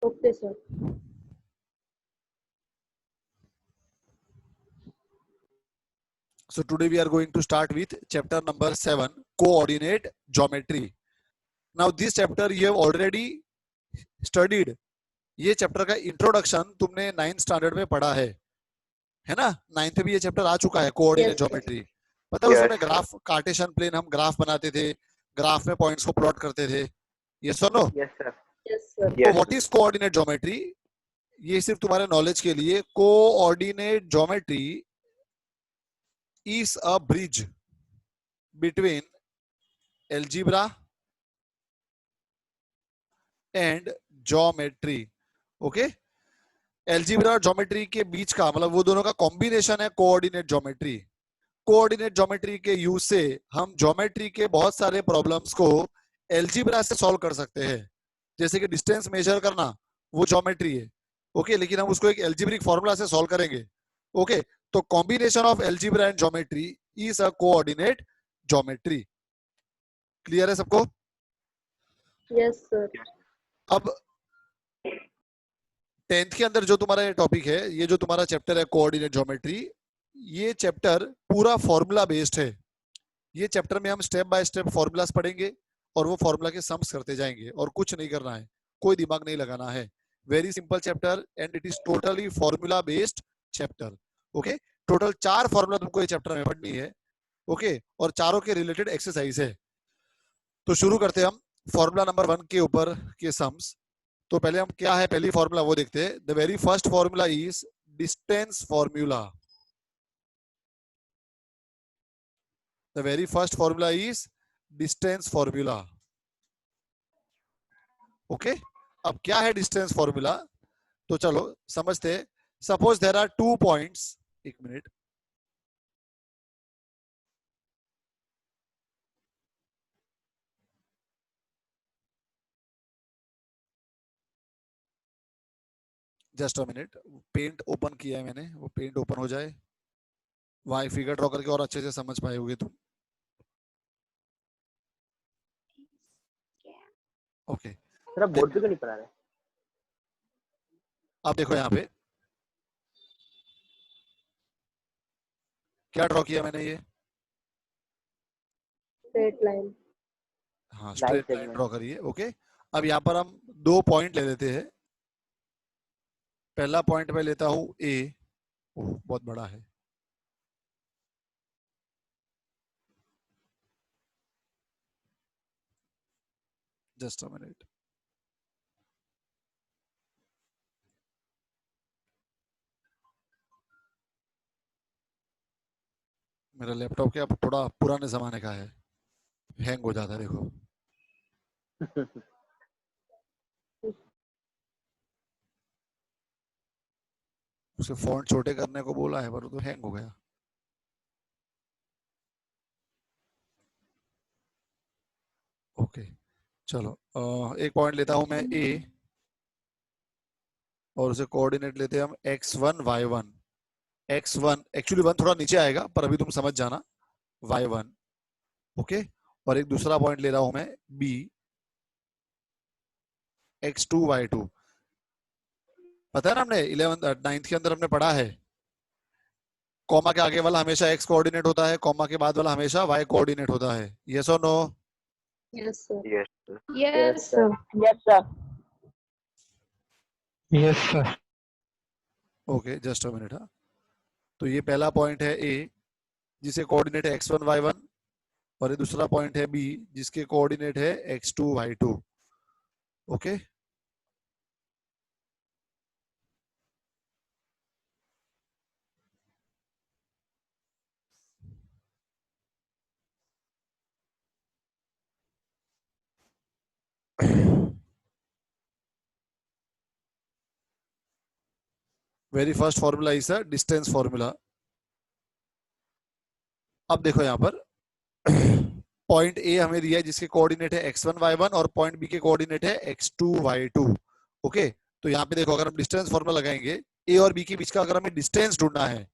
Okay sir. So today we are going to start with chapter number 7, coordinate geometry. Now this chapter you have already studied. ये chapter का introduction तुमने 9th standard में पढ़ा है ना? 9th में भी ये चैप्टर आ चुका है, कोऑर्डिनेट Yes, ज्योमेट्री। पता है उसमें ग्राफ, कार्टेशियन प्लेन हम ग्राफ बनाते थे, ग्राफ में पॉइंट्स को प्लॉट करते थे। ये सुनो। Yes sir. Yes, sir. तो व्हाट इज कोऑर्डिनेट ज्योमेट्री? ये सिर्फ तुम्हारे नॉलेज के लिए, coordinate geometry is a bridge between algebra and geometry. Okay, algebra और ज्योमेट्री के बीच का, मतलब वो दोनों का कॉम्बिनेशन है कोऑर्डिनेट ज्योमेट्री। कोऑर्डिनेट ज्योमेट्री के यूज से हम ज्योमेट्री के बहुत सारे प्रॉब्लम्स को एल्जीब्रा से सॉल्व कर सकते हैं। जैसे कि डिस्टेंस मेजर करना, वो ज्योमेट्री है। ओके, लेकिन हम उसको एक एल्जीब्रिक फॉर्मूला से सॉल्व करेंगे। ओके, तो combination of algebra and geometry is a coordinate geometry. Clear है सबको? Yes, sir. अब 10th के अंदर जो तुम्हारा ये टॉपिक है, ये जो तुम्हारा चैप्टर है कोऑर्डिनेट ज्योमेट्री, ये चैप्टर पूरा फॉर्मूला बेस्ड है। ये चैप्टर में हम स्टेप बाय स्टेप फॉर्मूलास पढ़ेंगे और वो फॉर्मूला के सम्स करते जाएंगे, और कुछ नहीं करना है, कोई दिमाग नहीं लगाना है। Very simple chapter and it is totally formula based chapter. Okay, total 4 formula तुमको ये चैप्टर में पढ़नी है। ओके, और चारों के रिलेटेड एक्सरसाइज है। तो शुरू करते हैं हम फॉर्मूला नंबर 1 के ऊपर के सम्स। तो पहले हम क्या है पहली फॉर्मूला वो देखते हैं। The very first formula is distance formula. The very first formula is distance formula. Okay, अब क्या है डिस्टेंस फॉर्मूला, तो चलो समझते हैं। सपोज देयर आर 2 पॉइंट्स, एक minute, just a minute, Paint open किया है मैंने, वो पेंट ओपन हो जाए, वहां फिगर ड्रॉ करके और अच्छे से समझ पाओगे तुम। ओके, सर आप बोर्ड पे क्यों नहीं पढ़ा रहे? अब देखो यहाँ पे क्या ड्रॉ किया मैंने, ये Straight line. हाँ Line straight line segment. Draw करिए। ओके, अब यहाँ पर हम 2 पॉइंट ले लेते हैं। पहला पॉइंट मैं लेता हूँ ए, ओह बहुत बड़ा है, जस्ट अ मिनट, मेरा लैपटॉप क्या थोड़ा पुराने जमाने का है, हैंग हो जाता है देखो। उसे फॉन्ट छोटे करने को बोला है पर वो तो हैंग हो गया। ओके चलो, एक पॉइंट लेता हूं मैं ए, और उसे कोऑर्डिनेट लेते हैं हम x1 y1। x1 एक्चुअली 1 थोड़ा नीचे आएगा पर अभी तुम समझ जाना, y1। ओके, और एक दूसरा पॉइंट ले रहा हूं मैं b, x2 y2। पता है ना, हमने 9th के अंदर हमने पढ़ा है, कॉमा के आगे वाला हमेशा x कोऑर्डिनेट होता है, कॉमा के बाद वाला हमेशा y कोऑर्डिनेट होता है। यस और no? Yes, sir. Yes, sir. Yes, sir. Yes, sir. Yes sir. Okay just a minute. हाँ, तो ये पहला पॉइंट है ए जिसे कोऑर्डिनेट है x1 y1, और ये दूसरा पॉइंट है बी जिसके कोऑर्डिनेट है x2 y2। Okay, very first formula is a distance formula. अब देखो यहाँ पर पॉइंट ए हमें दिया है जिसके कोऑर्डिनेट है x1 y1 और पॉइंट बी के कोऑर्डिनेट है x2 y2। ओके, तो यहाँ पे देखो अगर हम डिस्टेंस फॉर्मूला लगाएंगे, ए और बी के बीच का अगर हमें डिस्टेंस ढूंढना है,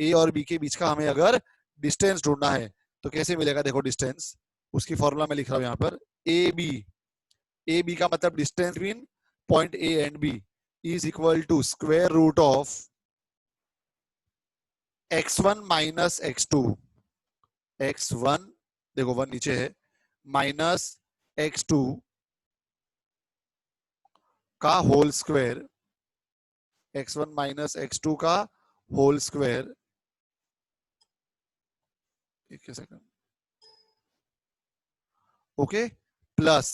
ए और बी के बीच का हमें अगर डिस्टेंस ढूंढना है तो कैसे मिलेगा? देखो डिस्टेंस, उसकी फॉर्मूला मैं लिख रहा हूँ यहाँ पर, ए बी का मतलब distance between point A and B is equal to square root of x1 minus x2, x1 देखो 1 नीचे है, माइनस x2 का whole square, x1 minus x2 का होल स्क्वायर, एक second, okay, plus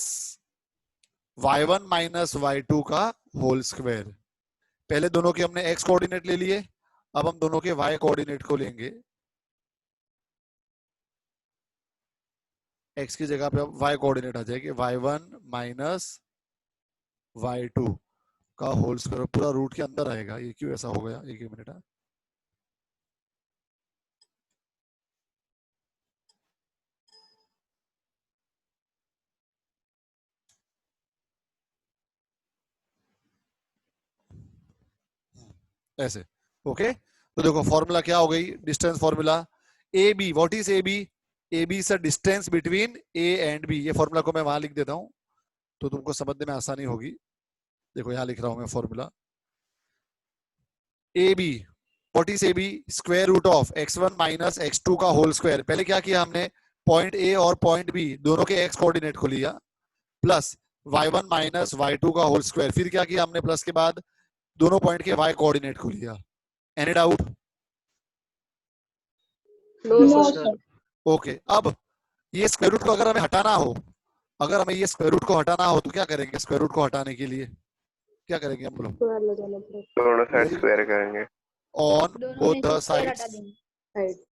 y1 minus y2 का whole square. पहले दोनों के हमने x कोऑर्डिनेट ले लिए, अब हम दोनों के y कोऑर्डिनेट को लेंगे। x की जगह पे अब y कोऑर्डिनेट आ जाएगी, y1 माइनस y2 का होल स्क्वायर, पूरा रूट के अंदर आएगा। ये क्यों ऐसा हो गया, एक मिनट है। ऐसे, ओके। तो देखो फॉर्मूला क्या हो गई, distance formula A B, what is A B? A B is the distance between A and B. ये फॉर्मूला को मैं वहां लिख देता हूं तो तुमको समझने में आसानी होगी। देखो यहां लिख रहा हूं मैं formula, A B, what is A B? Square root of x1 minus x2 का होल स्क्वायर। पहले क्या किया हमने, पॉइंट ए और पॉइंट बी दोनों के x कोऑर्डिनेट को लिया, प्लस y1 माइनस y2 का होल स्क्वायर। फिर क्या किया हमने, प्लस के बाद दोनों पॉइंट के y कोऑर्डिनेट को लिया। Any doubt? No no sir. Sir. Okay, अब ये स्क्वायर रूट को अगर हमें हटाना हो, अगर हमें ये स्क्वायर रूट को हटाना हो तो क्या करेंगे? स्क्वायर रूट को हटाने के लिए क्या करेंगे हम लोग? स्क्वायर लगाना पड़ेगा दोनों साइड स्क्वायर करेंगे। ऑन दोनों बोथ में द से स्क्वायर हटा साइड्स, देंगे। साइड।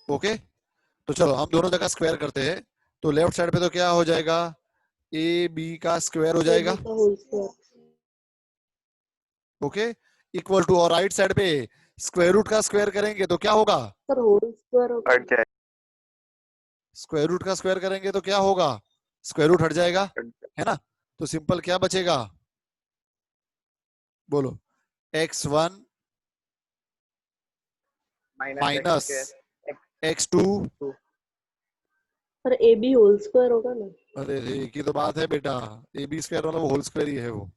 ओके। तो चलो हम दोनों जगह स्क्वायर करते हैं। तो लेफ्ट साइड पे तो क्या हो जाएगा, ए बी का स्क्वायर हो जाएगा, AB का whole square. Okay, equal to, और राइट साइड पे स्क्वायर रूट का स्क्वायर करेंगे तो क्या होगा? सर होल स्क्वायर होगा। हट जाए, स्क्वायर रूट का स्क्वायर करेंगे तो क्या होगा? स्क्वायर रूट हट जाएगा, है ना? तो सिंपल क्या बचेगा, बोलो, x1 minus x2। Sir AB whole square होगा ना। अरे रे, एक ही तो बात है बेटा, ए बी स्क्वायर वाला वो होल स्क्वायर ही है, वो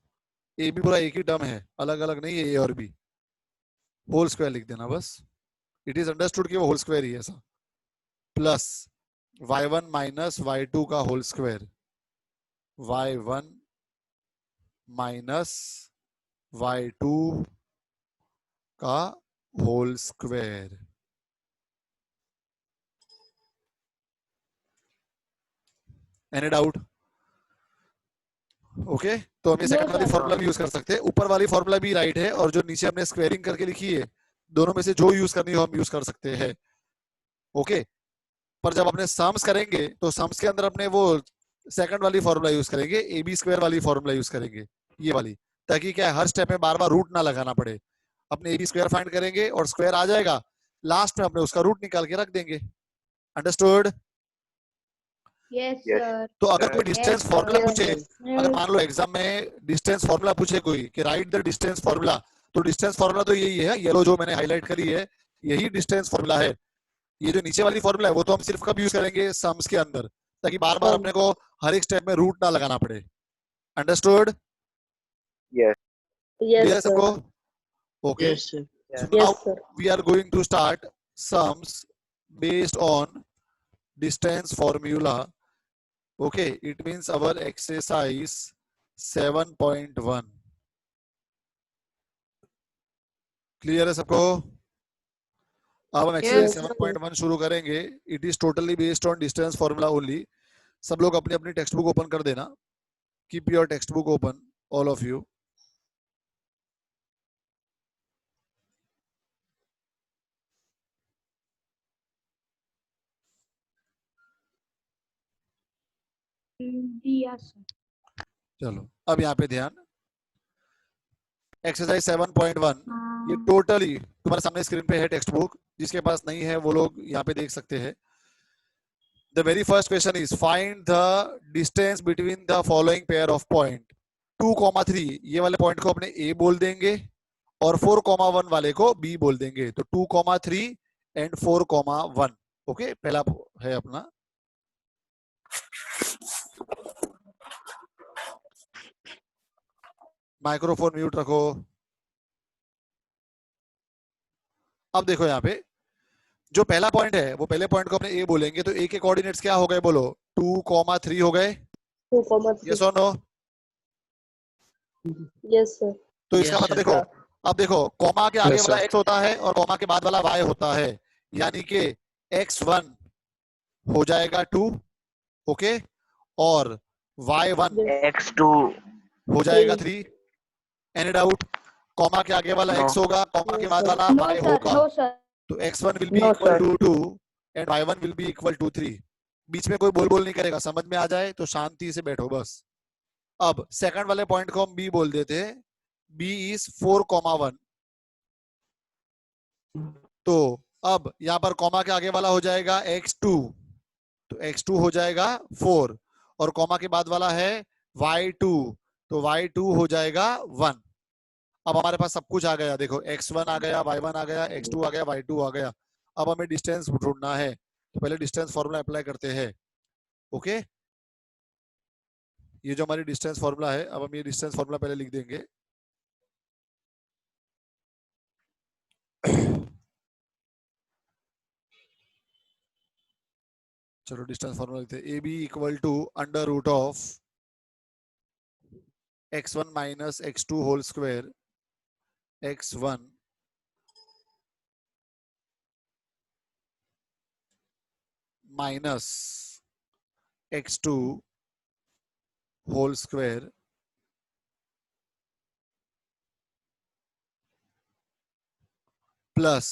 ए बी पूरा एक ही टर्म है, अलग अलग नहीं है ए और बी। होल स्क्वायर लिख देना बस, इट इज अंडरस्टूड कि वो होल स्क्वायर ही है ऐसा। प्लस y1 माइनस y2 का whole square, y1 minus y2 का whole square. Any doubt? Okay, तो हम ये No, सेकंड वाली sir. फॉर्मूला भी यूज कर सकते हैं, ऊपर वाली फॉर्मूला भी राइट है, और जो नीचे हमने स्क्वेयरिंग करके लिखी है, दोनों में से जो यूज करनी हो हम यूज कर सकते हैं, ओके। पर जब अपने सम्स करेंगे तो सम्स के अंदर अपने वो सेकंड वाली फॉर्मूला यूज करेंगे, ए बी स्क्वायर वाली फॉर्मूला यूज करेंगे, ये वाली, ताकि क्या है, हर स्टेप में बार बार रूट ना लगाना पड़े। अपने ए बी स्क्वायर फाइंड करेंगे और स्क्वायर आ जाएगा, लास्ट में अपने उसका रूट निकाल के रख देंगे। अंडरस्टूड? Yes, Yes. sir. तो अगर कोई डिस्टेंस Yes, फॉर्मूला Yes, पूछे, sir. अगर मान लो एग्जाम में डिस्टेंस फॉर्मूला पूछे कोई कि राइट द डिस्टेंस फॉर्मूला, तो डिस्टेंस फॉर्मूला तो यही है, येलो जो मैंने हाईलाइट करी है यही डिस्टेंस फॉर्मूला है। ये जो नीचे वाली फॉर्मूला है वो तो हम सिर्फ कब यूज करेंगे, सम्स के अंदर, ताकि बार बार Sum. अपने को हर एक स्टेप में रूट ना लगाना पड़े। अंडरस्टूड? Yes. क्लियर है Yes, sir. सबको? Okay, Yes, sir. so Yes, now sir. we are going to start sums based on distance formula. Okay, it means our exercise 7.1 clear है सबको? अब हम एक्सरसाइज Yes, sir. 7.1 शुरू करेंगे। It is totally based on distance formula only. सब लोग अपनी अपनी टेक्स्ट बुक ओपन कर देना, keep your text book open, all of you. Yes, sir. चलो अब यहाँ पे ध्यान, एक्सरसाइज 7.1 ये हाँ. टोटली तुम्हारे सामने स्क्रीन पे है टेक्स्ट बुक, जिसके पास नहीं है वो लोग यहाँ पे देख सकते हैं। The very first question is find the distance between the following pair of point 2,3, ये वाले पॉइंट को अपने ए बोल देंगे और 4,1 वाले को बी बोल देंगे। तो 2,3 एंड 4,1, ओके। पहला है अपना, माइक्रोफोन म्यूट रखो। अब देखो यहाँ पे जो पहला पॉइंट है वो पहले पॉइंट को अपने ए बोलेंगे, तो ए के कोऑर्डिनेट्स क्या हो गए बोलो, 2,3 हो गए। 2,3. यस और नो? Yes, sir. तो इसका मतलब देखो, अब देखो कॉमा के आगे Yes, वाला sir. x होता है और कॉमा के बाद वाला y होता है, यानी कि x1 हो जाएगा 2, ओके, और y1 Yes. X2. हो जाएगा 3. 3। Any doubt? कॉमा के आगे वाला No. x होगा, कॉमा के Yes, बाद sir. वाला No, y sir. होगा, No, sir. तो x1 will be No, equal sir. To 2 and y1 will be equal to 3। बीच में कोई बोल बोल नहीं करेगा, समझ में आ जाए तो शांति से बैठो बस। अब सेकंड वाले पॉइंट को हम b बोल देते हैं, b इज 4,1। तो अब यहाँ पर कॉमा के आगे वाला हो जाएगा x2, तो x2 हो जाएगा 4, और कॉमा के बाद वाला है y2, तो y2 हो जाएगा 1। अब हमारे पास सब कुछ आ गया, देखो x1 आ गया, y1 आ गया, x2 आ गया, y2 आ गया। अब हमें डिस्टेंस ढूंढना है, तो पहले डिस्टेंस फॉर्मूला अप्लाई करते हैं। ओके, ये जो हमारी डिस्टेंस फॉर्मूला है, अब हम ये डिस्टेंस फॉर्मूला पहले लिख देंगे। चलो डिस्टेंस फॉर्मूला लिखते हैं, A B equal to under root of x1 minus x2 whole square, x1 minus x2 whole square plus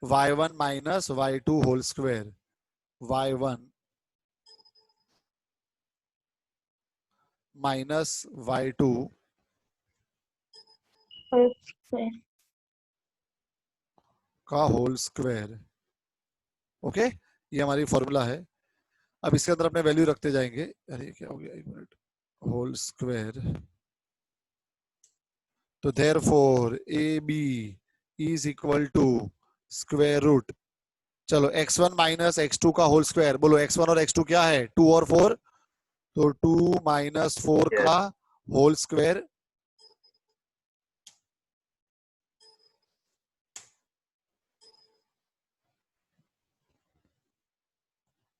y1 minus y2 whole square, y1 minus y2 का होल स्क्वायर। ओके, ये हमारी formula है। अब इसके अंदर अपने वैल्यू रखते जाएंगे। अरे क्या हो गया, एक मिनट, होल स्क्वायर। तो therefore A B is equal to square root, चलो x1 माइनस x2 का होल स्क्वायर, बोलो x1 और x2 क्या है, 2 और 4, तो 2 माइनस 4 Yes. का whole square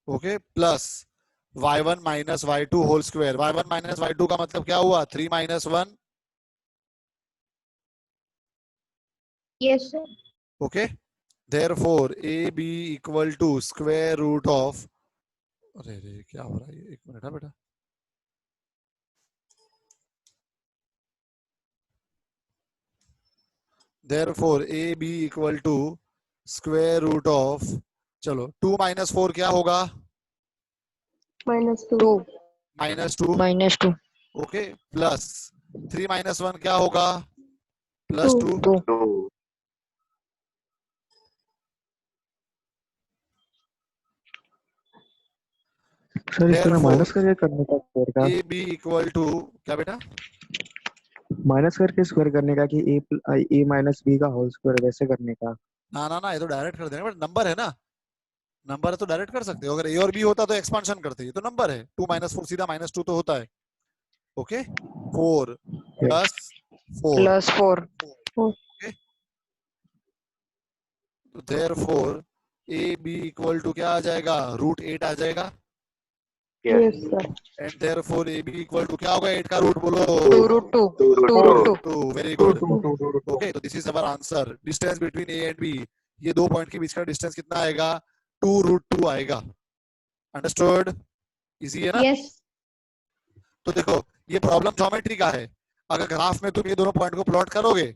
okay, plus y1 minus y2 whole square. y1 minus y2 का मतलब क्या हुआ, 3 minus 1, Yes, sir. Okay. Therefore A B equal to square root of, अरे रे क्या हो रहा है, एक मिनट है बेटा, therefore A B equal to square root of, चलो 2 माइनस 4 क्या होगा, -2. -2, -2 ओके, प्लस 3 माइनस 1 क्या होगा, +2, 2 2. सर इस तरह Therefore, माइनस करके करने का स्क्वायर का ए बी इक्वल टू क्या बेटा, माइनस करके स्क्वायर करने का कि ए माइनस बी का होल स्क्वायर वैसे करने का। ना ना ना, ये तो डायरेक्ट कर देंगे, बट नंबर है ना, नंबर है तो डायरेक्ट कर सकते हो। अगर ए और बी होता तो एक्सपांशन करते, ये तो नंबर है, 2 माइनस 4 सीधा -2 तो होता है। ओके, 4 प्लस 4, +4 तो therefore A B equal to क्या आ जाएगा, √8 आ जाएगा, Yes. Yes, sir. And therefore A B equal to क्या होगा, 8 का रूट बोलो, 2√2 2√2. 2, वेरी गुड। ओके, तो this is our answer, distance between A and B, ये दो पॉइंट के बीच का डिस्टेंस कितना आएगा, 2√2 आएगा। अंडरस्टूड, इजी है ना? Yes. तो देखो ये प्रॉब्लम ज्योमेट्री का है, अगर ग्राफ में तुम ये दोनों पॉइंट को प्लॉट करोगे,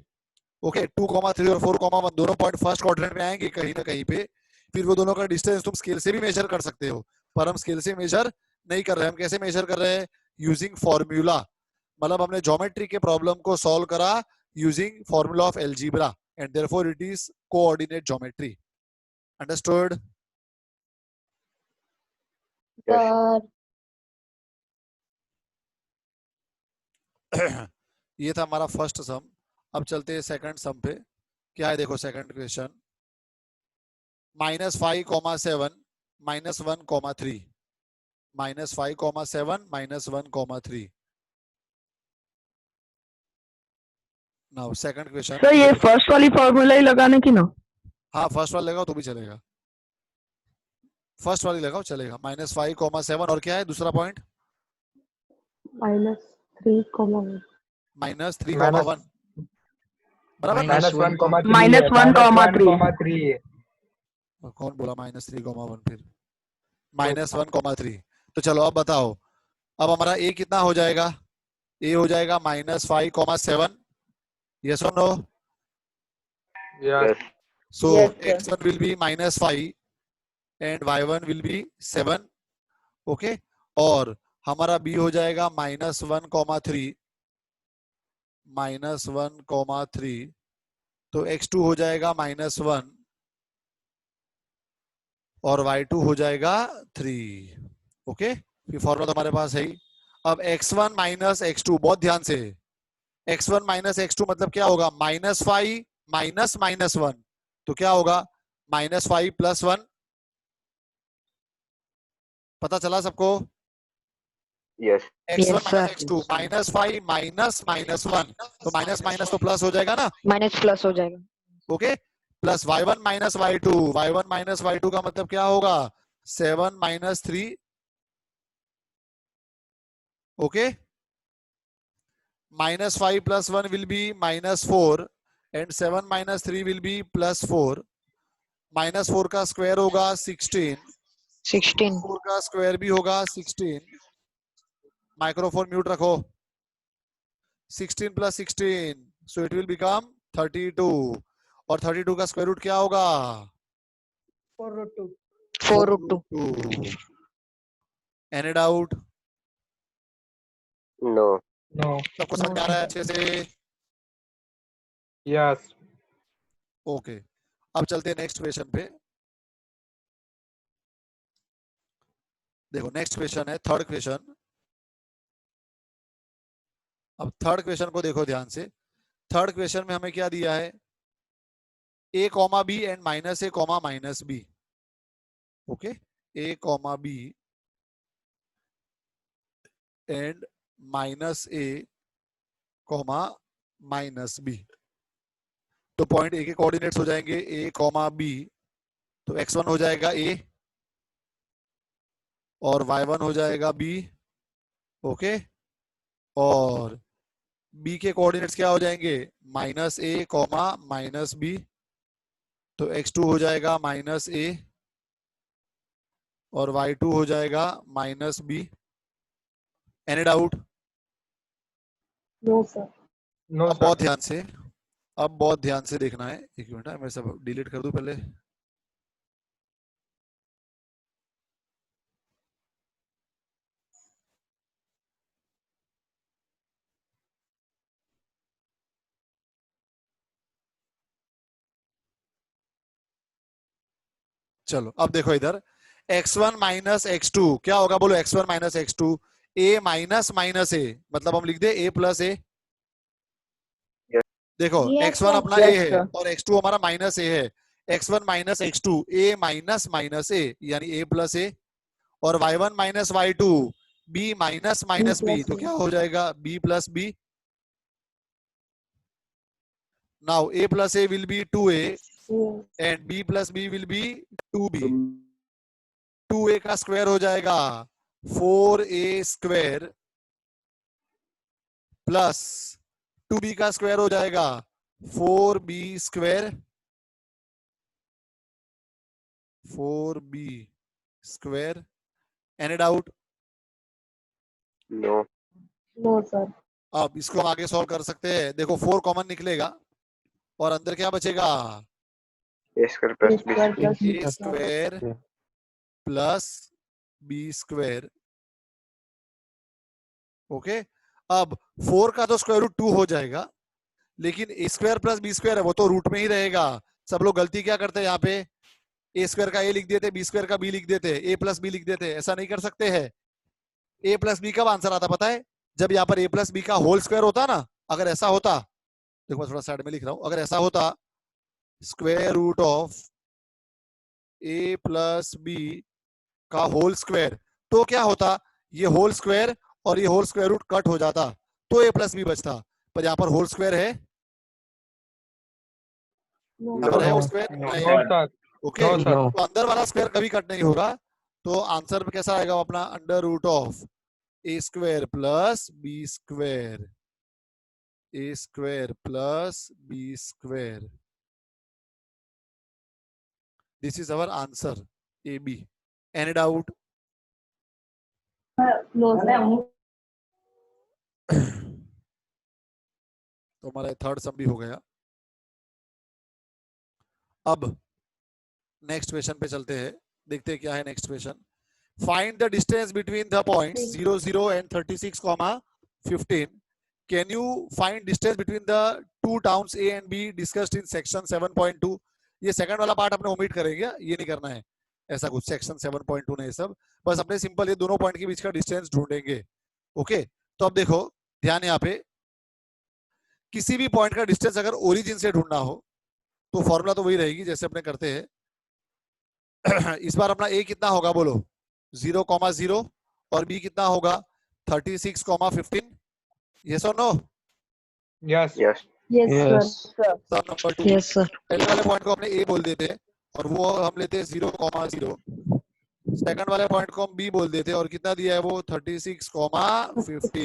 ओके, 2,3 और 4,1 दोनों पॉइंट फर्स्ट क्वाड्रेंट में आएंगे कहीं ना कहीं पे, फिर वो दोनों का डिस्टेंस तुम स्केल से भी मेजर कर सकते हो, पर हम स्केल से मेजर नहीं कर रहे हैं। हम कैसे मेजर कर रहे हैं, यूजिंग फॉर्मूला, मतलब हमने ज्योमेट्री के प्रॉब्लम को सॉल्व करा using formula of algebra, and therefore it is coordinate geometry. Understood? Sir. ये था हमारा फर्स्ट सम। अब चलते हैं सेकंड सम पे। क्या है देखो second question, -5, -7, -1, -3, -5, -7, -1, -3। Now second question. Sir ये फर्स्ट वाली फॉर्मूला ही लगाने की ना? हाँ फर्स्ट वाला लगाओ तो भी चलेगा, फर्स्ट वाली लगाओ चलेगा। -5, 7 और क्या है दूसरा पॉइंट? -3, -1 -3, बराबर? -1, -1,3 कौन बोला -3, फिर -1, 3। तो चलो अब बताओ, अब हमारा a कितना हो जाएगा? a हो जाएगा -5, 7। यस और no? Yes. So Yes, sir. x1 will be -5 and y1 will be 7. Okay, और हमारा b हो जाएगा -1, 3, -1, 3। तो x2 हो जाएगा -1 और y2 हो जाएगा 3। ओके, ये फॉर्मूला तो हमारे पास है ही। अब x1 - x2, बहुत ध्यान से, x1 - x2 मतलब क्या होगा? -5 -1, तो क्या होगा? -5 + 1। पता चला सबको? Yes. x1 Yes, sir. - x2 -5 -1, तो माइनस तो प्लस हो जाएगा ना? माइनस प्लस हो जाएगा। Okay, plus y1 - y2, y1 - y2 का मतलब क्या होगा? 7 - 3। Okay, -5 + 1 will be -4 and 7 - 3 will be +4। -4 का स्क्वायर होगा 16, 4 का स्क्वायर भी होगा 16। माइक्रोफोन म्यूट रखो। 16 + 16, so it will become 32। और 32 का स्क्वायर रूट क्या होगा? 4√2। Any doubt? No. सबको समझ में आ रहा है अच्छे से? Yes. ओके, अब चलते हैं नेक्स्ट क्वेश्चन पे। देखो नेक्स्ट क्वेश्चन है थर्ड क्वेश्चन। अब थर्ड क्वेश्चन को देखो ध्यान से। थर्ड क्वेश्चन में हमें क्या दिया है? a, b and -a, -b। Okay, a, b and -a, -b। तो पॉइंट a के कोऑर्डिनेट्स हो जाएंगे a, b। तो x1 हो जाएगा a और y1 हो जाएगा b। ओके, और b के कोऑर्डिनेट्स क्या हो जाएंगे? -a, -b। तो x2 हो जाएगा -a और y2 हो जाएगा -b। Any doubt? No, sir. No, अब sir. बहुत ध्यान से, अब बहुत ध्यान से देखना है। एक मिनट, मैं सब डिलीट कर दूं पहले। चलो अब देखो इधर, x1 - x2 क्या होगा? बोलो x1 - x2, a -a, मतलब हम लिख दे a + a। देखो Yes, x1 sir. अपना Yes, a है sir. और x2 हमारा -a है। x1 - x2 a -a यानी a + a, और y1 - y2 b -b, तो क्या हो जाएगा? b + b। Now a + a will be 2a Yeah. and b + b will be 2b। 2a का स्क्वायर हो जाएगा 4a² प्लस 2b का स्क्वायर हो जाएगा 4b²। 4b²। Any doubt? No. No, sir. अब इसको हम आगे सॉल्व कर सकते हैं। देखो 4 कॉमन निकलेगा और अंदर क्या बचेगा? A square plus B A² square. + a² plus b²। Okay, अब 4 का तो स्क्वायर रूट 2 हो जाएगा, लेकिन a² + b² है वो तो रूट में ही रहेगा। सब लोग गलती क्या करते हैं यहाँ पे? a² का a लिख देते, b² का b लिख देते, a + b लिख देते। ऐसा नहीं कर सकते हैं। a + b कब आंसर आता पता है? जब यहाँ पर a + b का होल स्क्वायर होता ना। अगर ऐसा होता, देखो मैं थोड़ा साइड में लिख रहा हूं, अगर ऐसा होता square root of a + b का होल स्क्वायर, तो क्या होता? ये होल स्क्वायर और ये होल स्क्वायर रूट कट हो जाता, तो a + b बचता। पर यहाँ पर होल स्क्वायर है No. बराबर है वो No. स्क्वायर? नो नहीं। Sir, okay, no sir. No. तो अंदर वाला स्क्वायर कभी कट नहीं होगा, तो आंसर कैसा आएगा अपना? Under root of A square plus B square, A square plus B square. This is our answer A B. Any doubt? No, sir. तो हमारा थर्ड सम भी हो गया. अब नेक्स्ट क्वेश्चन पे चलते हैं, देखते हैं क्या है next question. Find the distance between the points 0 0 and 36, 15. Can you find distance between the two towns A and be discussed in section 7.2. ये सेकंड वाला पार्ट अपने ओमिट करेंगे, ये नहीं करना है ऐसा कुछ. सेक्शन 7.2 नहीं, सब बस अपने सिंपल ये दोनों पॉइंट के बीच का डिस्टेंस ढूंढेंगे. ओके, तो अब देखो ध्यान, यहाँ पे किसी भी पॉइंट का डिस्टेंस अगर ओरिजिन से ढूंढना हो तो फॉर्मूला तो वही रहेगी जैसे अपने करते हैं. इस बार अपना ए कितना होगा बोलो? 0,0 और बी कितना होगा? 36, 15. यस और no? Yes Yes. Yes, Yes. sir. सब नंबर 2. Yes, sir. पहले वाले पॉइंट को हमने ए बोल देते हैं और वो हम लेते हैं 0,0. सेकंड वाले पॉइंट को हम बी बोल देते हैं और कितना दिया है वो? 36, 50.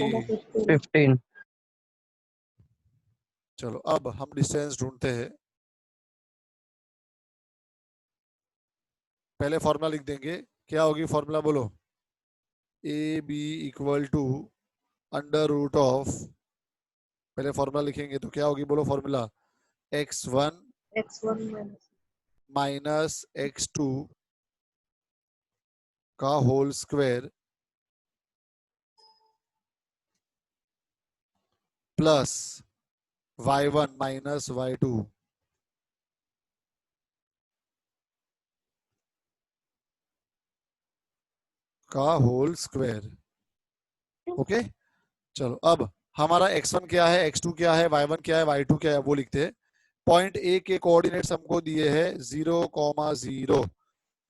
15. चलो अब हम डिस्टेंस ढूंढते हैं. पहले फॉर्मूला लिख देंगे. क्या होगी फॉर्मूला बोलो? A B equal to under root of, पहले फॉर्मूला लिखेंगे तो क्या होगी बोलो formula? x1 X1 minus. Minus x2 का whole square plus y1 minus y2 का होल स्क्वायर. ओके, चलो अब हमारा x1 क्या है, x2 क्या है, y1 क्या है, y2 क्या है, वो लिखते हैं. पॉइंट ए के कोऑर्डिनेट्स हमको दिए हैं 0,0.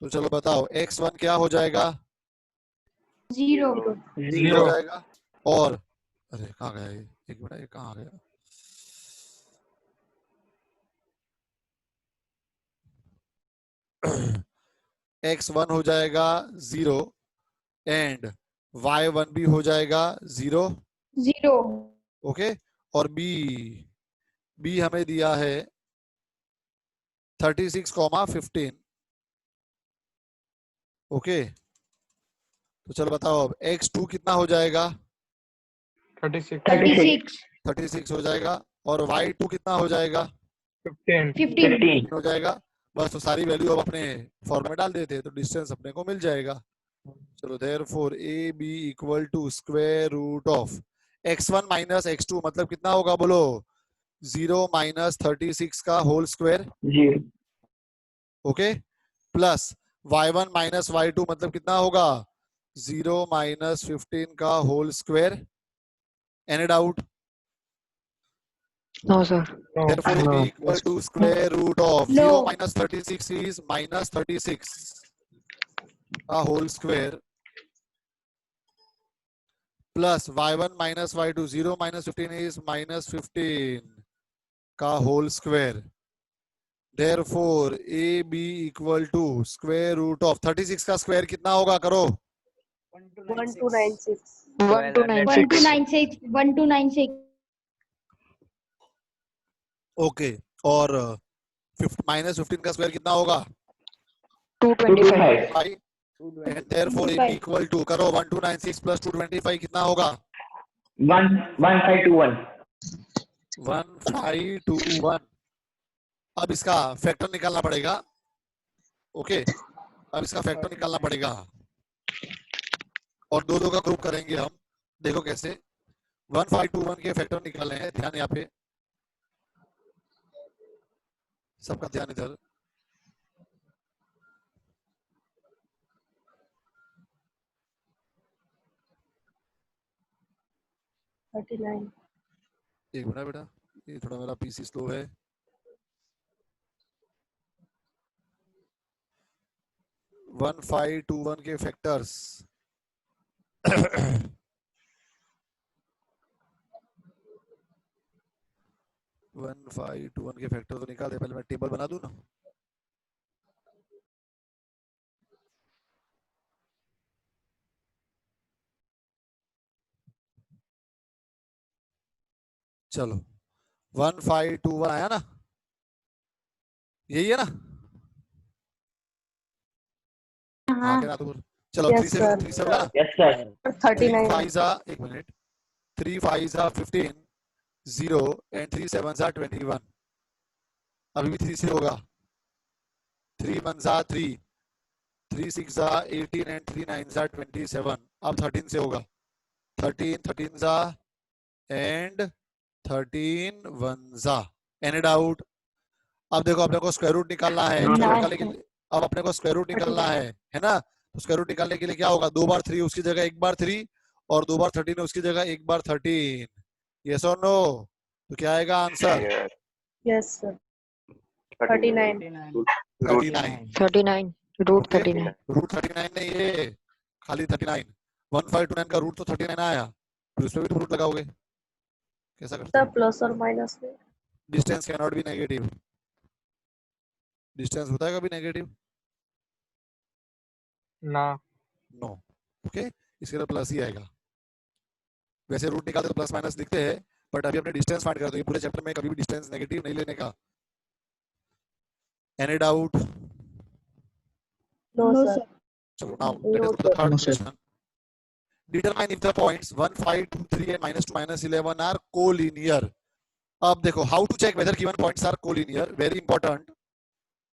तो चलो बताओ x1 क्या हो जाएगा? 0. 0 हो जाएगा. और अरे कहाँ गया ये? एक मिनट, ये कहाँ गया? x1 हो जाएगा 0 एंड y1 भी हो जाएगा 0. 0. ओके, और बी हमें दिया है 36, 15. ओके, तो चलो बताओ अब x2 कितना हो जाएगा? 36, 36. 36 हो जाएगा. और y2 कितना हो जाएगा? 15, 15. हो जाएगा. बस तो सारी वैल्यू अब अपने फॉर्म में डाल देते हैं तो डिस्टेंस अपने को मिल जाएगा. चलो therefore A B equal to square root of x1 minus x2 मतलब कितना होगा बोलो? 0 माइनस 36 का whole square. Okay, plus y1 minus y2 मतलब कितना होगा? 0 माइनस 15 का whole square. Any doubt? No, sir. no, Therefore, No. b equal to square root of No. 0 minus 36 is minus 36 a whole square plus y1 minus y2. 0 minus 15 is minus 15 का whole square. Therefore, a b equal to square root of 36 का square कितना होगा? करो. 1296. 1296. 1296. 1296. Okay, और minus 15 का square कितना होगा? 225. 5. And therefore a b equal to करो 1296 plus 225 कितना होगा? 1521. 1521. अब इसका फैक्टर निकालना पड़ेगा. ओके, अब इसका फैक्टर निकालना पड़ेगा और दो का ग्रुप करेंगे हम. देखो कैसे 1521 के फैक्टर निकालने हैं. ध्यान यहाँ पे, सबका ध्यान इधर. एक मिनट बेटा, ये थोड़ा मेरा पीसी स्लो है. वन 1521 के फैक्टर्स 1521 के फैक्टर तो निकाल दे, पहले मैं टेबल बना दूं ना। चलो 1521 आया ना, यही है ना? हाँ क्या तो चलो Yes, 3 से sir. 3 से होगा ना। Yes, sir. 39. 3 5 जा, एक मिनट, 3 5 जा 15 0 एंड 3 7 जा 21। अभी भी 3 से होगा। 3 1 जा 3, 3 6 जा 18 एंड 3 9 जा 27। अब 13 से होगा। 13 13 जा एंड 13 1 जा एंड आउट। अब देखो अपने को स्क्वायर रूट निकालना है। Nine. स्क्वायर रूट निकालने के लिए अब अपने को स्क्वायर रूट निकालना है ना? तो स्क्वायर रूट निकालने के लिए क्या होगा? 2 बार 3 उसकी जगह 1 बार 3 और 2 बार 13 उसकी जगह 1 बार 13। यस और नो? तो क्या आएगा आंसर? Yes. Yes, sir. 39. Root 39। 39 root Okay. 39 root 39 नहीं, ये खाली 39। 1529 का रूट तो 39 आया, फिर उसमें भी तो रूट लगाओगे। कैसा करते Sir, हो? plus or minus में. Distance can not be negative. Distance होता है कभी नेगेटिव? ना। नो। ओके, इसके लिए प्लस ही आएगा। वैसे रूट निकालते तो प्लस माइनस लिखते हैं, बट अभी अपने डिस्टेंस फाइंड करते हैं। पूरे चैप्टर में कभी भी डिस्टेंस नेगेटिव नहीं लेने का। Any doubt? No, No, sir. sir. चलो now No, let us go to the sir. Third No, sir. Question. Determine if the points 1 5 2 3 and -2 -11 are collinear. अब देखो how to check whether given points are collinear, very important.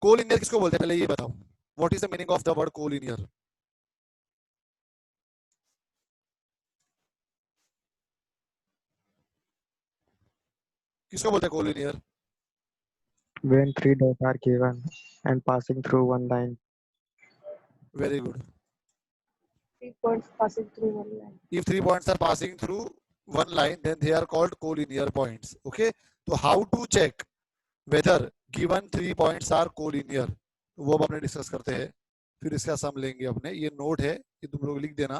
Collinear किसको बोलते हैं पहले ये बताओ। What is the meaning of the word collinear? किसको बोलते हैं collinear? When three dots are given and passing through one line. Very good. 3 points passing through one line. If 3 points are passing through one line, then they are called collinear points. Okay, so how to check whether given 3 points are collinear, वो अब अपने discuss करते हैं, फिर इसका सम लेंगे अपने। ये नोट है, ये तुम लोग लिख देना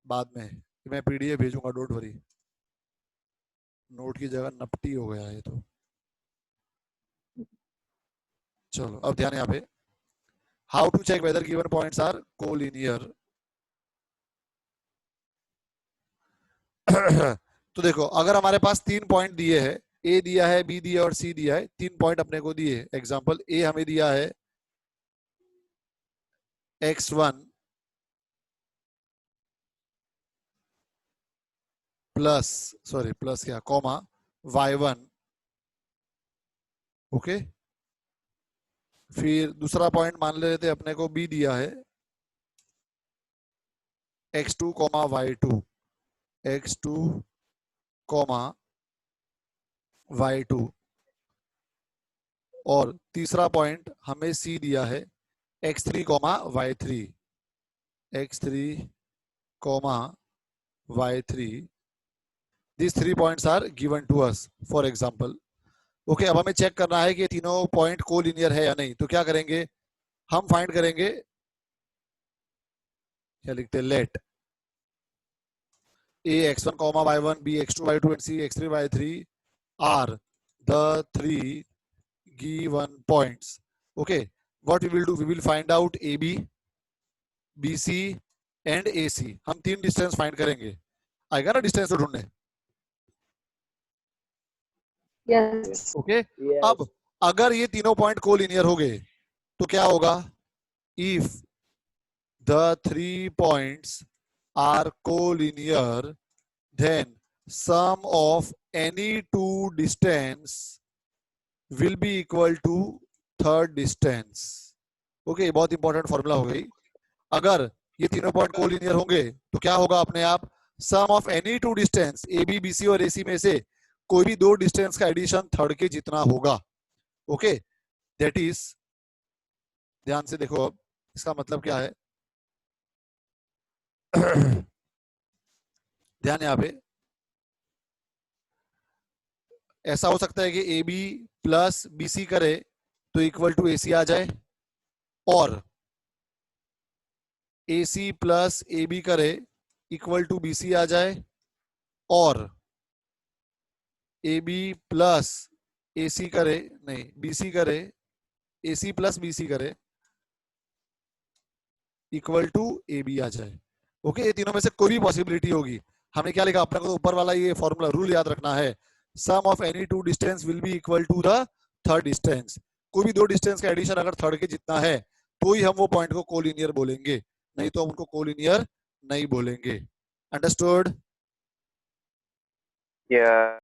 बाद में, मैं पीडीएफ भेजूंगा, डोंट वरी। नोट की जगह नपटी हो गया है तो। चलो अब ध्यान यहाँ पे, how to check whether given points are collinear. तो देखो अगर हमारे पास 3 पॉइंट दिए हैं, ए दिया है, बी दिया और सी दिया है, 3 पॉइंट अपने को दिए। एग्जांपल ए हमें दिया है x1 प्लस, सॉरी प्लस क्या, कॉमा y1। ओके, फिर दूसरा पॉइंट मान लेते हैं अपने को बी दिया है x2 comma y2, x2 comma y2। और तीसरा पॉइंट हमें सी दिया है x3 comma y3, x3 comma y3। These 3 points are given to us for example. Okay, अब हमें चेक करना है कि ये तीनों पॉइंट कोलिनियर है या नहीं। तो क्या करेंगे, हम फाइंड करेंगे, क्या लिखते हैं, let a x1 comma y1 b x2 y2 and c x3 y3 are the 3 given points. Okay, what we will do, we will find out ab, bc and ac। हम 3 डिस्टेंस फाइंड करेंगे। आएगा ना distance तो ढूंढने। Yes. Okay, अब अगर ये तीनों पॉइंट कोलिनियर हो गए तो क्या होगा, if the 3 points are collinear then sum of any 2 distance will be equal to third distance. Okay, बहुत इंपॉर्टेंट फॉर्मूला हो गई। अगर ये तीनों पॉइंट कोलिनियर होंगे तो क्या होगा, अपने आप sum of any 2 distance A B B C और ए सी में से कोई भी 2 डिस्टेंस का एडिशन थर्ड के जितना होगा। ओके, दैट इज, ध्यान से देखो अब इसका मतलब क्या है। ध्यान यहाँ पे, ऐसा हो सकता है कि A B plus B C करे तो इक्वल टू ए सी आ जाए, और A C plus A B करे इक्वल टू बी सी आ जाए, और ए बी प्लस ए सी करे, नहीं बी सी करे, ए सी प्लस बी सी करे इक्वल टू ए बी आ जाए। ओके, ये तीनों में से कोई भी पॉसिबिलिटी होगी। हमने क्या लिखा, अपने को तो ऊपर वाला ये फॉर्मूला रूल याद रखना है, sum of any two distance will be equal to the third distance. कोई भी दो डिस्टेंस का एडिशन अगर थर्ड के जितना है तो ही हम वो पॉइंट को कोलिनियर बोलेंगे, नहीं तो हम उनको कोलिनियर नहीं बोलेंगे। अंडरस्टूड? Yeah.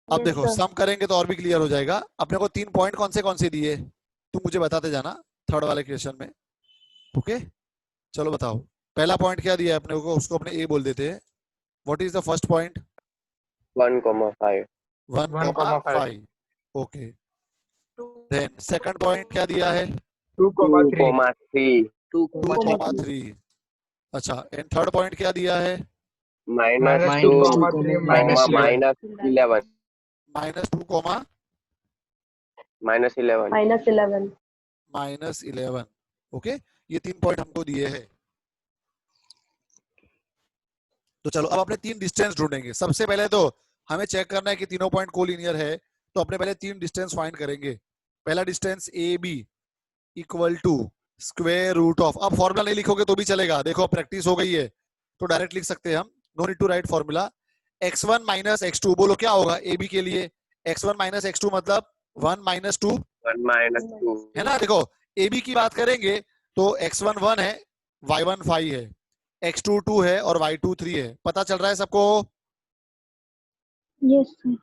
अब Yes, देखो sir. सम करेंगे तो और भी क्लियर हो जाएगा। अपने को 3 पॉइंट कौन से दिए तुम मुझे बताते जाना थर्ड वाले क्वेश्चन में। ओके, चलो बताओ पहला पॉइंट क्या दिया है अपने को, उसको अपने ए बोल देते हैं। What is the first point? 1,5. 1,5। Okay, then second point क्या दिया है? 2,3. 2,3। अच्छा, एंड थर्ड पॉइंट क्या दिया है? -2, -2,3, -11. -2, -11. -11. ओके, ये 3 पॉइंट हमको दिए हैं। तो चलो अब अपने 3 डिस्टेंस ढूंढेंगे। सबसे पहले तो हमें चेक करना है कि तीनों पॉइंट कोलिनियर है, तो अपने पहले 3 डिस्टेंस फाइंड करेंगे। पहला distance A B equal to square root of, अब फॉर्मूला नहीं लिखोगे तो भी चलेगा, देखो प्रैक्टिस हो गई है तो डायरेक्ट लिख सकते हैं हम, no need to write formula. x1 minus x2, बोलो क्या होगा ए बी के लिए? x1 माइनस x2 मतलब 1 माइनस 2 1 -2. है ना। देखो ए बी की बात करेंगे तो x1 1 है, y1 5 है, x2 2 है और y2 3 है। पता चल रहा है सबको Yes, sir.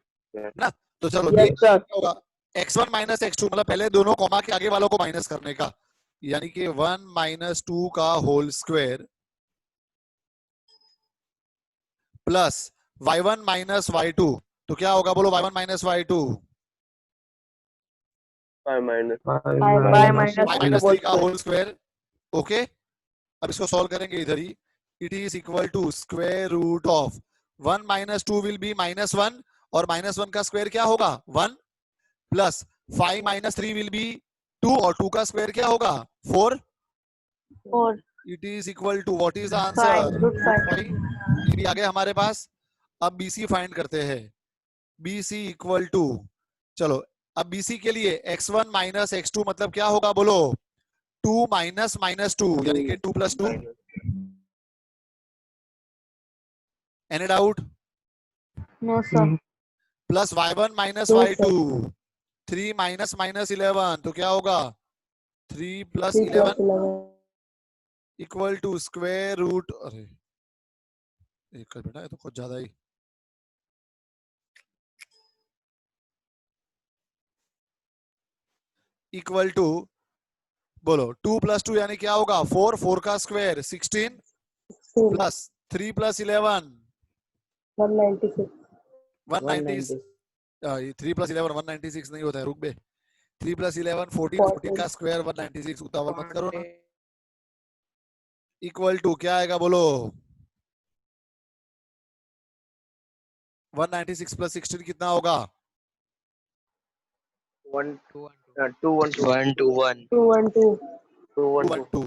ना? तो चलो Yes, sir. होगा x1 माइनस x2 मतलब पहले दोनों कॉमा के आगे वालों को माइनस करने का, यानी कि 1 माइनस 2 का whole square plus y1 minus y2, तो क्या होगा बोलो? y1 minus y2 5 -. By minus y minus 3 का होल स्क्वायर। ओके, अब इसको सॉल्व करेंगे इधर ही। It is equal to square root of 1 minus 2 will be -1 और -1 का स्क्वायर क्या होगा? 1 प्लस 5 माइनस 3 विल बी 2 और 2 का स्क्वायर क्या होगा? 4। 4. It is equal to what is the answer? √5. ये भी आ गया हमारे पास। अब बीसी फाइंड करते हैं। बीसी इक्वल टू, चलो अब बीसी के लिए x1 माइनस x2 मतलब क्या होगा बोलो? 2 माइनस -2 यानी कि 2 + 2। Any doubt? No, sir. Plus y1 minus No, y2 3 minus -11 तो क्या होगा? 3 + 3 + 11 11. इक्वल टू स्क्वायर रूट, अरे एक कर बेटा, ये तो कुछ ज्यादा ही। इक्वल टू बोलो 2 + 2 यानी क्या होगा? 4, 4 का स्क्वायर 16 प्लस 3 + 11 196. 196। ये 3 + 11 196 नहीं होता है, रुक बे। 3 + 11 14, 14 का स्क्वायर 196, उतावल मत करो ना। इक्वल टू क्या आएगा बोलो? 196 + 16 कितना होगा? 212. 212।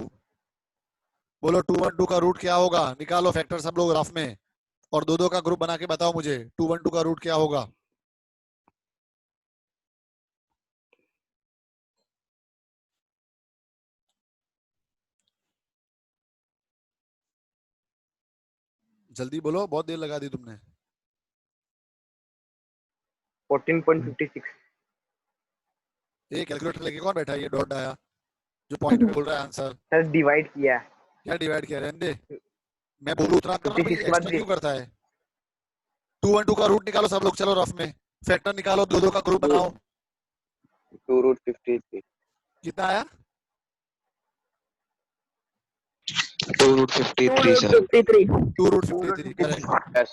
बोलो 212 का रूट क्या होगा? निकालो फैक्टर सब लोग रफ में, और 2 का ग्रुप बना के बताओ मुझे 212 का रूट क्या होगा? जल्दी बोलो, बहुत देर लगा दी तुमने। 14.56. ये कैलकुलेटर लेके कौन बैठा है? ये डॉट आया जो पॉइंट में बोल रहा है आंसर। सर डिवाइड किया. क्या डिवाइड किया? रहने दे, मैं बोलूं उतना करना, भाई 56 के बाद एक्स्ट्रा क्यों करता है? 212 का रूट निकालो सब लोग, चलो रफ में फैक्टर निकालो, 2 का ग्रुप बनाओ। 2√53. कितना आया? 2√53 सर। 53. 2√53 correct, Yes.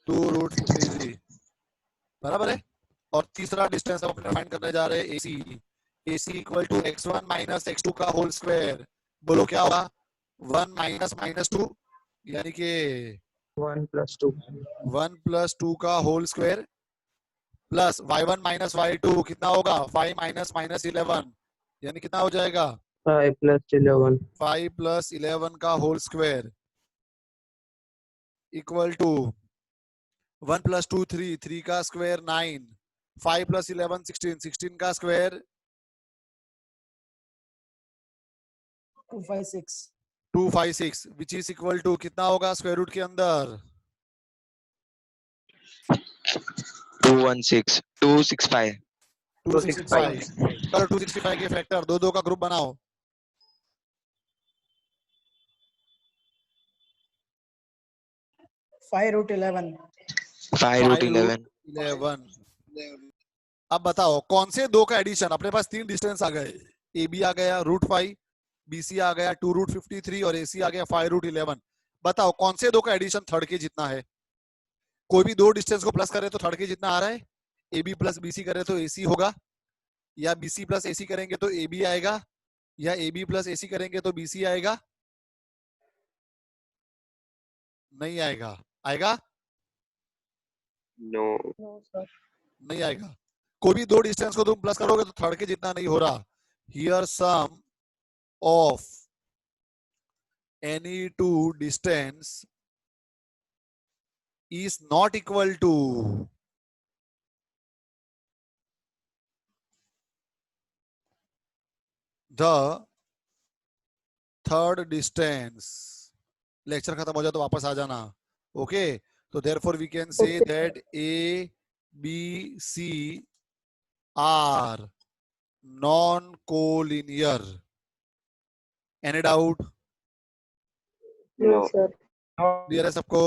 2√53 बराबर है। और तीसरा डिस्टेंस हम अपने फाइंड करने जा रहे हैं AC। AC equal to x1 minus x2 का होल स्क्वायर। बोलो क्या होगा? 1 माइनस -2 यानी कि 1 + 2. 1 + 2 का whole square plus y1 minus y2 कितना होगा? 5 माइनस -11 यानी कितना हो जाएगा? 5 + 11. 5 + 11 का होल स्क्वायर इक्वल टू 1 + 2 3, 3 का स्क्वायर 9, 5 + 11 16, 16 का square 256 256 which is equal to कितना होगा स्क्वायर रूट के अंदर 216 265 265। चलो 265 के फैक्टर दो दो का ग्रुप बनाओ 5√11 5√11। अब बताओ कौन से दो का एडिशन अपने पास तीन डिस्टेंस आ गए ए बी आ गया √5 BC आ गया 2√53 और AC आ गया 5√11। बताओ कौन से दो का एडिशन थर्ड के जितना है कोई भी दो डिस्टेंस को प्लस करे तो थर्ड के जितना आ रहा है AB + BC करे तो AC होगा या BC + AC करेंगे तो AB आएगा या AB + AC करेंगे तो BC आएगा नहीं आएगा आएगा No. No, sir. नहीं आएगा कोई भी दो डिस्टेंस को तुम प्लस करोगे तो थर्ड के जितना नहीं हो रहा here sum of any two distance is not equal to the third distance। Lecture खत्म हो जाए तो वापस आ जाना ओके तो therefore we can say Okay. that A B C are non-collinear। Any doubt? No, No. sir. Clear है सबको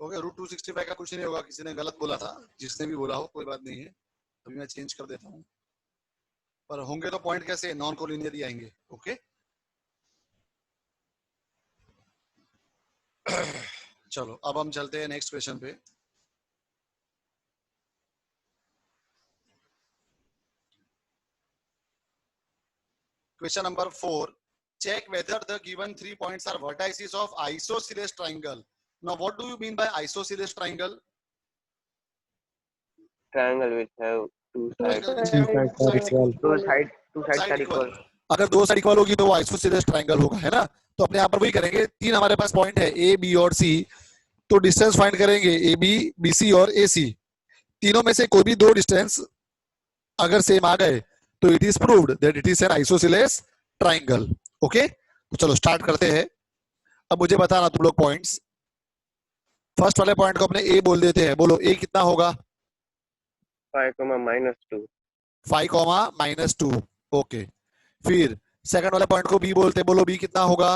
okay √265 का कुछ नहीं होगा किसी ने गलत बोला था जिसने भी बोला हो कोई बात नहीं है अभी मैं चेंज कर देता हूँ पर होंगे तो पॉइंट कैसे नॉन कोलिनियर ही आएंगे ओके चलो अब हम चलते हैं नेक्स्ट क्वेश्चन पे question number 4 check whether the given 3 points are vertices of isosceles triangle। Now what do you mean by isosceles triangle? Triangle which have two sides. Triangle which Two have sides are equal. Two sides are equal. अगर दो side equal होगी तो वो isosceles triangle होगा है ना तो अपने यहाँ पर वही करेंगे तीन हमारे पास पॉइंट है ए बी और सी तो डिस्टेंस फाइंड करेंगे ए बी बी सी और ए सी तीनों में से कोई भी दो डिस्टेंस अगर सेम आ गए तो it is proved that it is an isosceles triangle okay तो चलो स्टार्ट करते हैं अब मुझे बताना तुम लोग पॉइंट्स फर्स्ट वाले पॉइंट को अपने ए बोल देते हैं बोलो ए कितना होगा 5, -2. 5, -2 ओके फिर सेकंड वाले पॉइंट को बी बोलते बोलो बी कितना होगा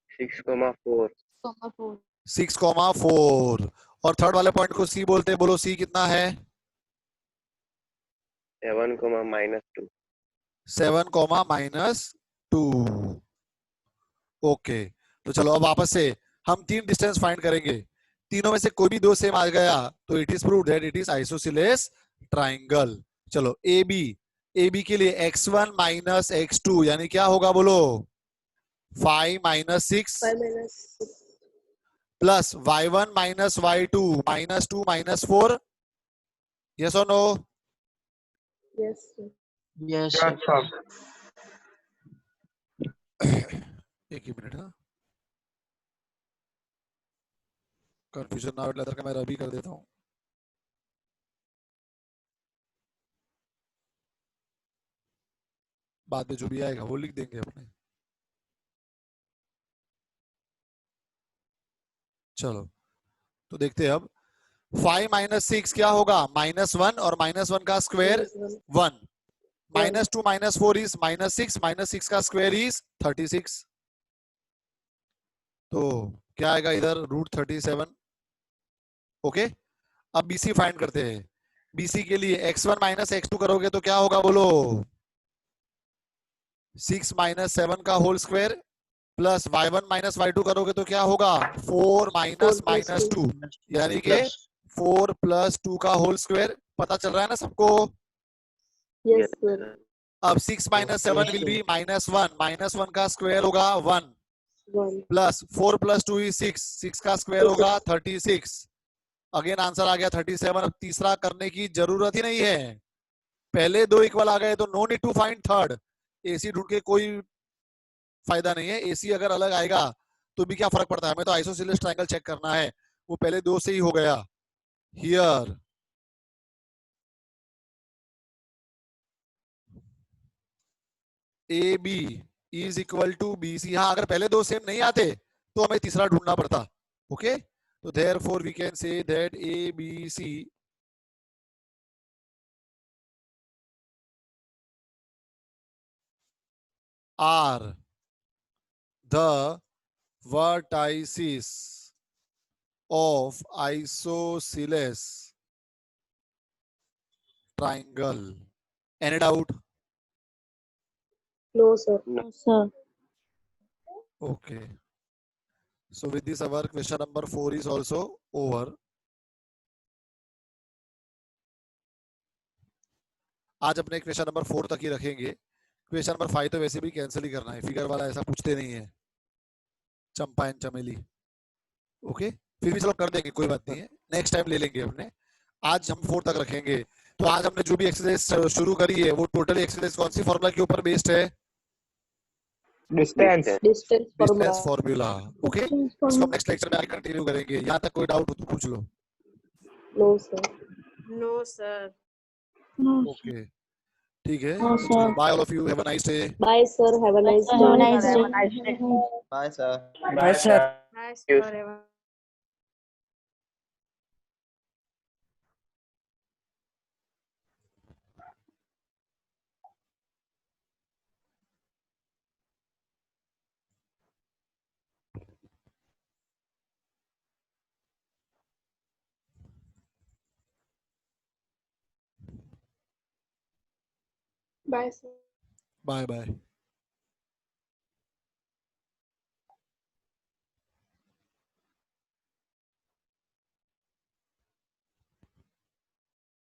6, 4. 6, 4 और थर्ड वाले पॉइंट को सी बोलते बोलो सी कितना है 7, -2. 7, -2 ओके तो चलो अब वापस से हम तीन डिस्टेंस फाइंड करेंगे तीनों में से कोई भी दो सेम आ गया तो it is proved that it is isosceles triangle चलो ए बी के लिए x1 - x2 यानी क्या होगा बोलो 5 - 6 5 minus 6. Plus y1 - y2 -2 -4 yes और no Yes, sir. Yes, Yes, sir. एक ही मिनट हाँ कंफ्यूजन ना हो का मैं रबी कर देता हूँ बाद में जो भी आएगा वो लिख देंगे अपने चलो तो देखते हैं अब 5 - 6 क्या होगा -1 और -1 का स्क्वायर Minus 1. 1 -2 -4 इज -6 -6 का स्क्वायर इज 36 तो क्या आएगा इधर √37 ओके अब BC फाइंड करते हैं BC के लिए x1 - x2 करोगे तो क्या होगा बोलो 6 - 7 का whole square plus y1 - y2 करोगे तो क्या होगा 4 - -2 यानी कि 4 + 2 का होल स्क्वायर पता चल रहा है ना सबको Yes, sir. अब 6 - 7 विल बी -1 -1 का स्क्वायर होगा 1 1. प्लस 4 + 2 इज 6 का स्क्वायर होगा 36 अगेन आंसर आ गया 37 अब तीसरा करने की जरूरत ही नहीं है पहले दो इक्वल आ गए तो no need to find third AC ढूंढ के कोई फायदा नहीं है एसी अगर अलग आएगा तो भी क्या फर्क पड़ता है, हमें तो आइसोसेलेस ट्रायंगल चेक करना है, वो पहले दो से ही हो गया। Here A B is equal to B C. हाँ, अगर पहले दो सेम नहीं आते तो हमें तीसरा ढूंढना पड़ता। ओके, तो therefore we can say that A B C are the vertices of isosceles triangle. Any doubt? No, sir. No. Sir. Okay. So with this our question number 4 is also over. आज अपने question number 4 तक ही रखेंगे। Question number 5 तो वैसे भी cancel ही करना है, figure वाला ऐसा पूछते नहीं है, चंपा एंड चमेली। ओके, फिर भी चलो कर देंगे, कोई बात नहीं है, नेक्स्ट टाइम ले लेंगे अपने। आज हम 4 तक रखेंगे। तो आज हमने जो भी एक्सरसाइज शुरू करी है वो टोटली एक्सरसाइज कौन सी फॉर्मूला के ऊपर बेस्ड है? Distance. Distance formula. Distance formula. Okay, इसको हम नेक्स्ट लेक्चर में आगे कंटिन्यू करेंगे। यहाँ तक कोई डाउट हो तो पूछ लो। No, sir. No, sir. Okay, ठीक है, No, sir. Bye all of you, have a nice day. Bye, sir. Have a nice Have a day. nice day. Bye, sir. Bye, sir. Nice Yes. forever. Bye, sir. Bye bye.